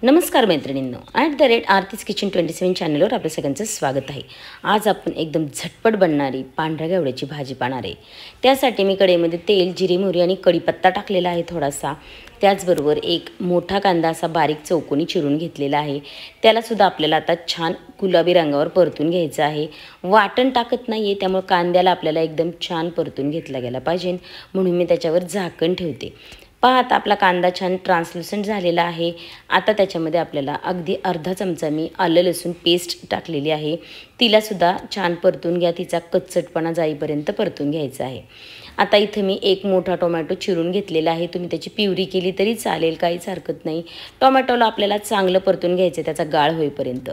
नमस्कार मैत्रिणींनो, @आरतीज किचन 27 चॅनलवर आपल्या सगळ्यांचं स्वागत आहे। आज आपण एकदम झटपट बनणारी पांढऱ्या घेवड्याची भाजी पाहणार आहे। त्यासाठी मी कढईमध्ये तेल, जिरे, मोहरी आणि कढीपत्ता टाकलेला आहे थोडासा। त्याचबरोबर एक मोठा कांदा असा बारीक चौकोनी चिरून घेतलेला आहे। त्याला सुद्धा आपल्याला आता छान गुलाबी रंगावर परतून घ्यायचं आहे। वाटण टाकत नाहीये, त्यामुळे कांद्याला आपल्याला एकदम छान परतून घेतला गेला पाहिजे, म्हणून मी त्याच्यावर झाकण ठेवते। पहा, आता आपला कांदा छान ट्रान्सलुसंट झालेला आहे। आता त्याच्यामध्ये आपल्याला अगदी अर्धा चमचा मी आलं लसूण पेस्ट टाकलेली आहे। तिला सुद्धा छान परतून घ्या, तिचा कच्चटपणा जाईपर्यंत परतून घ्यायचं आहे। आता इथे मी एक मोठा टोमॅटो चिरून घेतलेला आहे। तुम्ही त्याची प्युरी केली तरी चालेल, काहीच हरकत नाही। टोमॅटोला आपल्याला चांगलं परतून घ्यायचं त्याचा गाळ होईपर्यंत।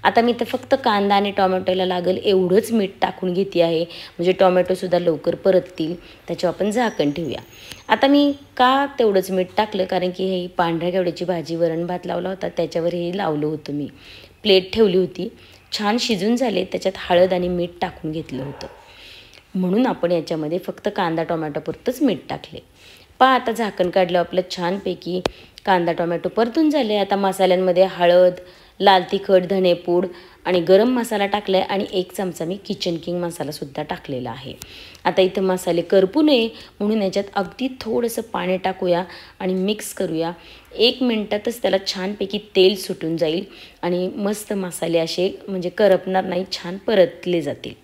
आता मी तर फक्त कांदा आणि टोमॅटोला लागेल एवढंच मीठ टाकून घेते आहे, म्हणजे टोमॅटो सुद्धा लवकर परततील। त्याच्यावर आपण झाकण ठेवूया। आता मी का तेवढंच मीठ टाकलं, कारण की हे पांढऱ्या घेवड्याची भाजी वरण भात लावला होता त्याच्यावर हे लावलं होतं, मी प्लेट ठेवली होती। छान शिजून झाले, त्याच्यात हळद आणि मीठ टाकून घेतलं होतं, म्हणून आपण याच्यामध्ये फक्त कांदा टोमॅटो पुरतंच मीठ टाकले। पहा, आता झाकण काढलं, आपलं छानपैकी कांदा टोमॅटो परतून झाले। आता मसाल्यांमध्ये हळद, लाल तिखट, धनेपूड आणि गरम मसाला टाकला आहे, आणि 1 चमचा मी किचन किंग मसालासुद्धा टाकलेला आहे। आता इथं मसाले करपू नये म्हणून याच्यात अगदी थोडंसं पाणी टाकूया आणि मिक्स करूया। 1 मिनिटातच त्याला छानपैकी तेल सुटून जाईल आणि मस्त मसाले असे म्हणजे करपणार नाही, छान परतले जातील।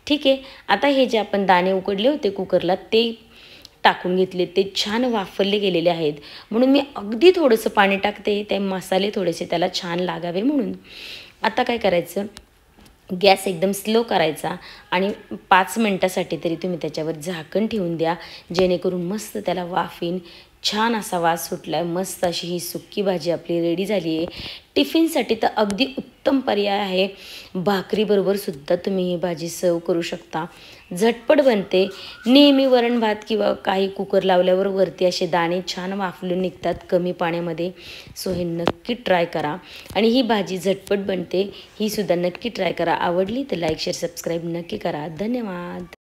ठीक आहे, आता हे जे आपण दाणे उकडले होते कुकरला ते टाकून घेतले, ते छान वाफरले गेलेले आहेत, म्हणून मी अगदी थोडंसं पाणी टाकते, ते मसाले थोडेसे त्याला छान लागावे म्हणून। आता काय करायचं, गॅस एकदम स्लो करायचा आणि 5 मिनिटासाठी तरी तुम्ही त्याच्यावर झाकण ठेवून द्या, जेणेकरून मस्त त्याला वाफ येईन। छान असा वास सुटला आहे, मस्त अशी ही सुक्की भाजी आपली रेडी झाली आहे। टिफिनसाठी तर अगदी उत्तम पर्याय आहे। भाकरीबरोबर सुद्धा तुम्ही ही भाजी सर्व करू शकता, झटपट बनते। नेहमी वरण भात किंवा काही कुकर लावल्यावर वरती असे दाणे छान वाफलून निघतात कमी पाण्यामध्ये, सो हे नक्की ट्राय करा। आणि ही भाजी झटपट बनते, ही सुद्धा नक्की ट्राय करा। आवडली तर लाईक, शेअर, सबस्क्राईब नक्की करा। धन्यवाद।